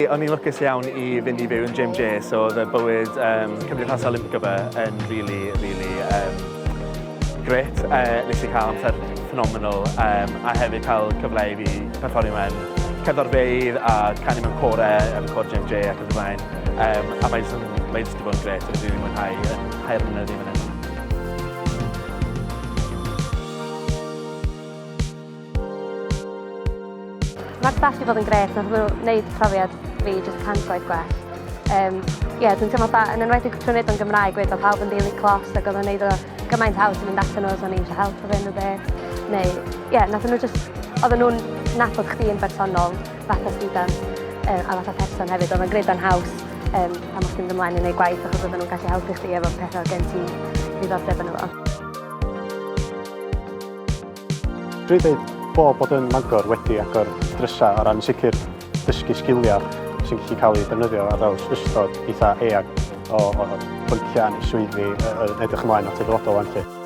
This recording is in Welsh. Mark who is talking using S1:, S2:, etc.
S1: O'n i'n lwcus iawn i fynd i fyw yn J, so oedd y bywyd cymdeithasol gyda yn really gret. Nes i cael amser phenomenal a hefyd cael cyfle i fi perfformio mewn cerddorfeydd a canu mewn corau yn cor J ac yn y blaen. A mae jyst wedi bod yn gret, a dwi'n mwynhau yn hair mynyddu fan hyn.
S2: Mae'r staff wedi bod yn gret, nath nhw wneud profiad fi jyst 100 gwaith gwell. Dwi'n teimlo da, yn enwedig trwy wneud o'n Gymraeg, oedd pawb yn dilyn clos ac oedd yn gwneud o gymaint haws i fynd allan nhw os o'n i eisiau help o fynd o beth. Oedden nhw'n nabod chdi yn bersonol, fatha student a fatha person hefyd, oedd yn gwneud o'n haws pan o'ch ti'n mynd ymlaen i wneud gwaith achos oedden nhw'n gallu helpu chdi efo pethau gen ti ddiddordeb yn efo.
S3: Dwi'n dweud bod yn Bangor wedi agor drysa o ran sicr dysgu sgiliau sy'n gallu cael ei defnyddio ar draws ystod eitha eang o bynciau neu swyddi edrych ymlaen at y dyfodol fan 'lly.